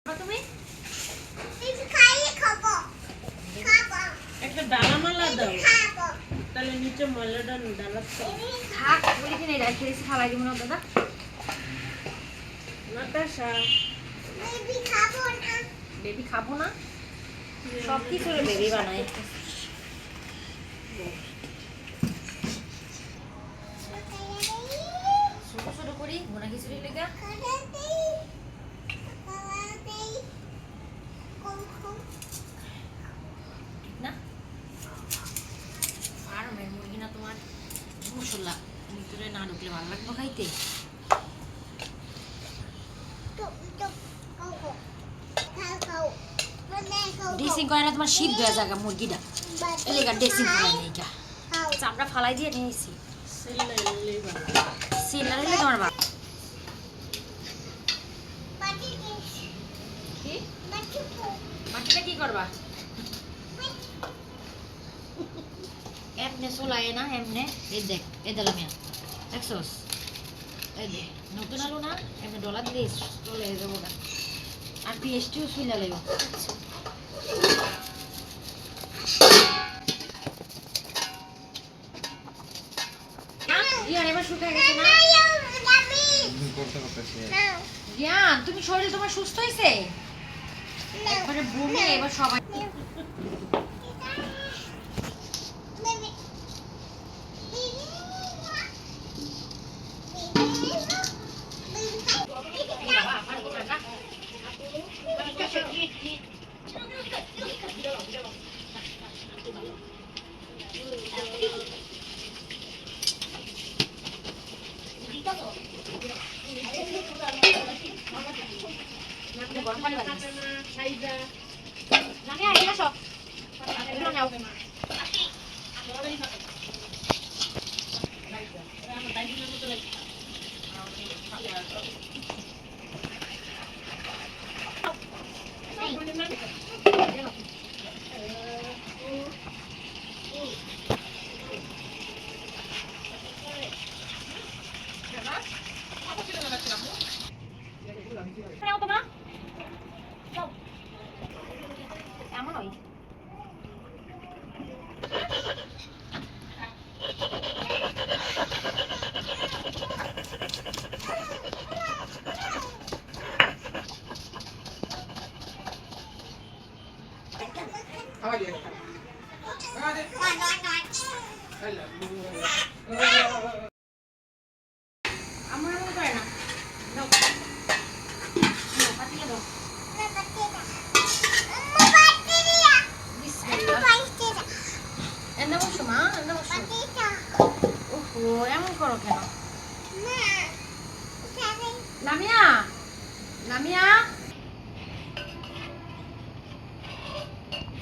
তুমি একটা ডালা মালা দাও তাহলে নিচে ময়লাটা ডালা থাক বলি কি রেখে দিয়েছি ফালাই দিব না দাদা নাতাশা বেবি খাবো না সব কিছু বেবি বানাই ছোট ছোট করি ভুনা খিচুড়ি লেগা না আর মুরগি না তোমার মশলা ভিতরে না ঢুকলে ভালো লাগবে খাইতে ড্রেসিং করে না তোমার সিদ্ধ হয়ে যাবে মুরগিটা এলাকা ড্রেসিং করে নেই চামড়া ফালাই দিয়ে নিয়েছি সিলার হলে তোমার বাবা মাটিটা কি করবা এমনে চলায় না এমনে এই দেখ এই দিলাম দেখছোস এই দে নতুন আলু না এমনি ডলার দিলে চলে যাবো না আর পেস্টিও শুইলা লাগবে তুমি শরীর তোমার সুস্থ হয়েছে একবারে বমি এবার সবাই এমন করো কেন লামিয়া লামিয়া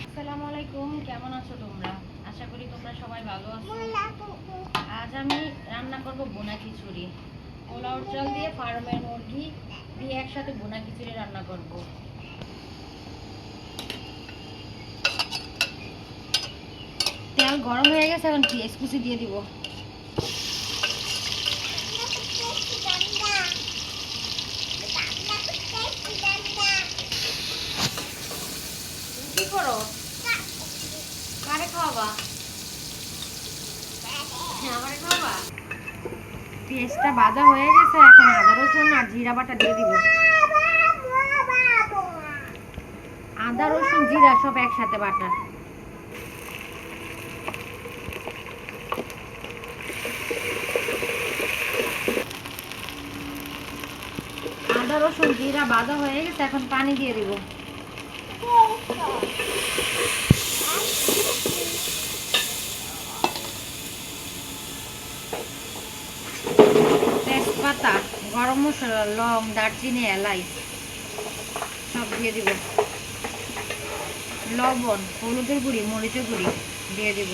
আসসালামু আলাইকুম কেমন আছো তোমরা আশা করি তোমরা সবাই ভালো আছো আজ আমি রান্না করব বোনা খিচুড়ি পোলাও চাল দিয়ে ফার্মের মুরগি দিয়ে একসাথে বোনা খিচুড়ি রান্না করব তেল গরম হয়ে গেছে এখন পেঁয়াজ কুচি দিয়ে দিব কি করো কারে খাওয়াবা আমারে খাওয়াবা পেঁয়াজটা ভাজা হয়ে গেছে এখন আদা রসুন আর জিরা বাটা দিয়ে দিব আদা রসুন জিরা সব একসাথে বাটা আদা রসুন জিরা ভাজা হয়ে গেছে এখন পানি দিয়ে দিব তেজপাতা গরম মশলা লং দারচিনি এলাচ সব দিয়ে দিব লবণ হলুদের গুঁড়ি মরিচের গুঁড়ি দিয়ে দিব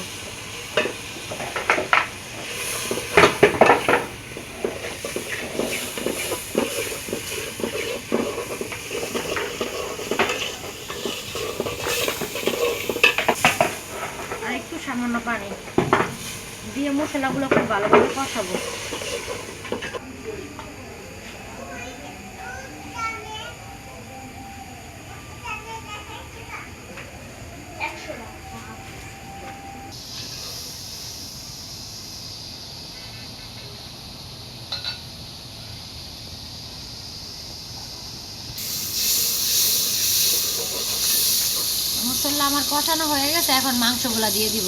আর একটু সামান্য পানি দিয়ে মশলাগুলো খুব ভালো করে কষাবো মশলা আমার কষানো হয়ে গেছে, এখন মাংসগুলা দিয়ে দিব।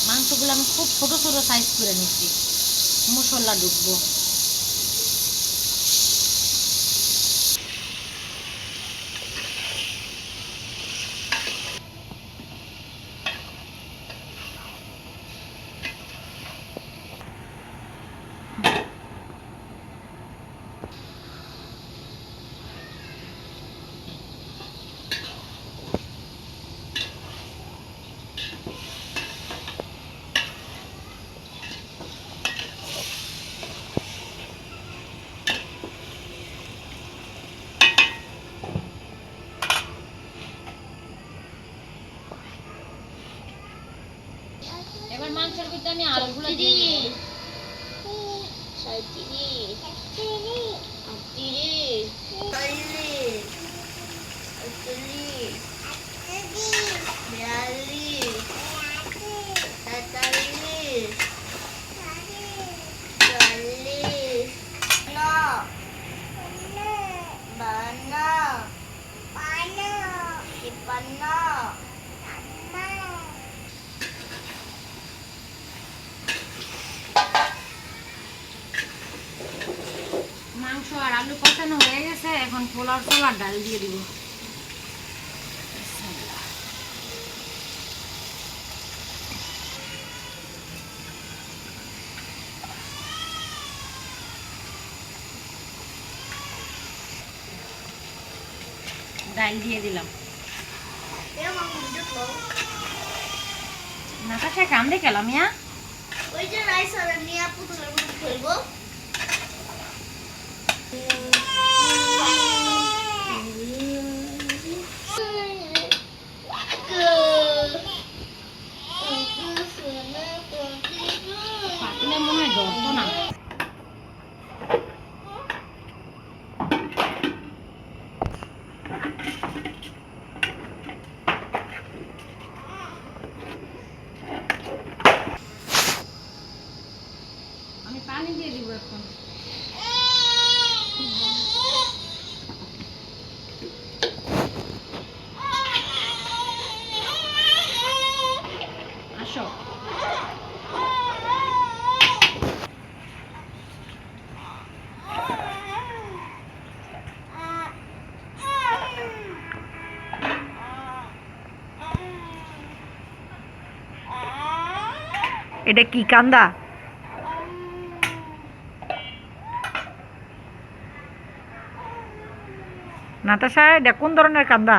মাংসগুলো আমি খুব ছোট ছোট সাইজ করে নিচ্ছি, মশলা ঢুকবো। এবার মাংসের ভিতরে আমি আলুগুলো দিয়ে দিব। মাংস আর আলু কষানো হয়ে গেছে, এখন পোলাও চাল আর ডাল দিয়ে দিব। ডাল দিয়ে দিলাম। নাতাশা কান্দে গেলাম ইয়া, ওই যে রাইস আর নিয়ে পুতুলের মধ্যে ফেলবো। পাতলে মনে হয় ধরতো না। আমি পানি দিয়ে দিব এখন। আসো। এটা কি কান্দা? নাতাশা, এটা কোন ধরনের কান্দা?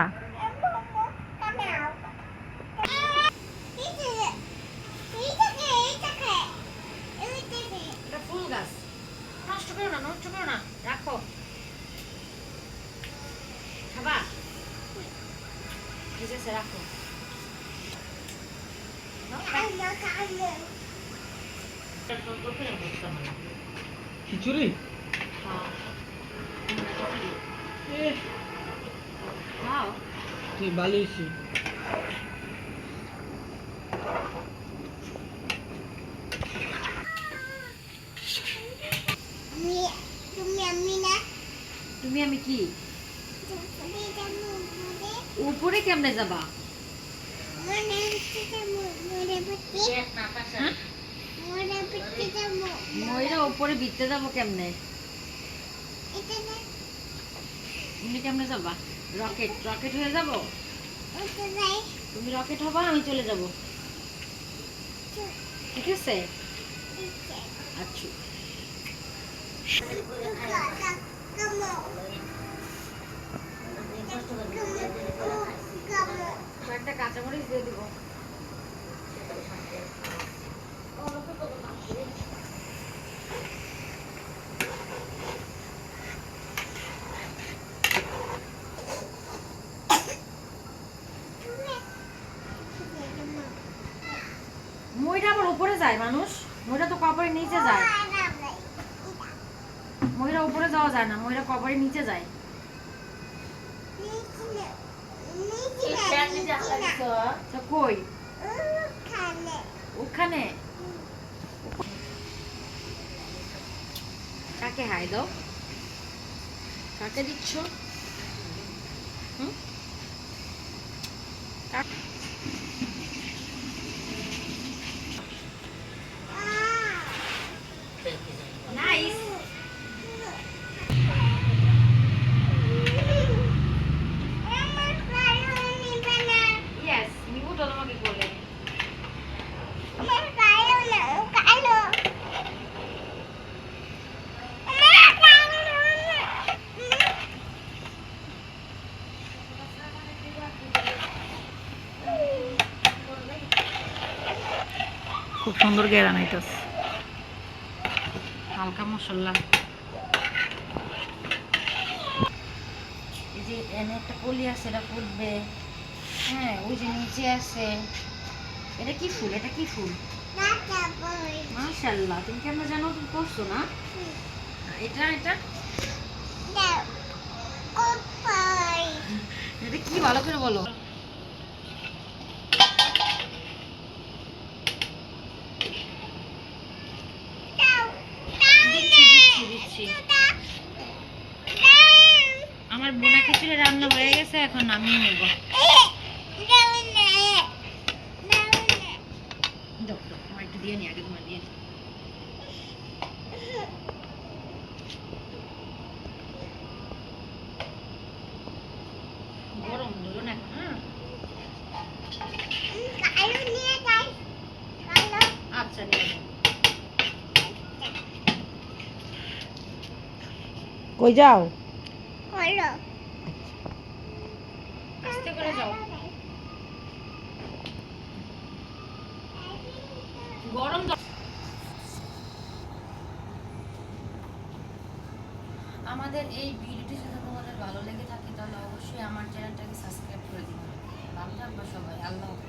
এটা ফুল গাছ, নষ্ট করো না, নষ্ট করো না, রাখো। খাবা? ঠিক আছে, রাখো। খিচুড়ি খাও। তুই ভালো হয়েছি। তুমি আমি কি উপরে কেমনে যাবা? হ্যাঁ? ময়ূরা উপরে বিতে যাবো কেমনে? তুমি কেমনে যাবা? রকেট রকেট হয়ে যাব? তুমি রকেট হবা, আমি চলে যাব। ঠিক আছে, আচ্ছা। একটা কাঁচামরিচ দিয়ে দিব। ময়ূরটা আবার উপরে যায় মানুষ, ময়ূরটা তো কবরের নিচে যায়। ময়ূরা উপরে যাওয়া যায় না, ময়ূরা কবরের নিচে যায়। তা কই? ওখানে। কাকে হাই দাও? কাকে দিচ্ছ? হুম? নাইস। ইয়েস, নিবো তো তোমাকে বলে। খুব সুন্দর গেরা নাইতাস। হালকা মশলা। এই যে এনে একটা কলি আছে, এটা ফুটবে। হ্যাঁ, ওই যে নিচে আছে। এটা কি ফুল? এটা কি ফুল? মাশাআল্লাহ, তুমি কেন জানো? তুমি করছো না? এটা এটা এটা কি, ভালো করে বলো। দিচ্ছি দিচ্ছি দিচ্ছি। আমার বোনা খিচুড়ি রান্না হয়ে গেছে, এখন নামিয়ে নেব। দাও দাও, আমার একটু দিয়ে নি, আগে তোমার দিয়ে নি। গরম ধরো না এখন। হ্যাঁ, আচ্ছা নিয়ে যাও। কই যাও? আস্তে করে যাও। গরম আমাদের এই ভিডিওটি যদি তোমাদের ভালো লেগে থাকে তাহলে অবশ্যই আমার চ্যানেলটাকে সাবস্ক্রাইব করে দিবেন। ভালো থাকবে সবাই, আল্লাহ হাফেজ।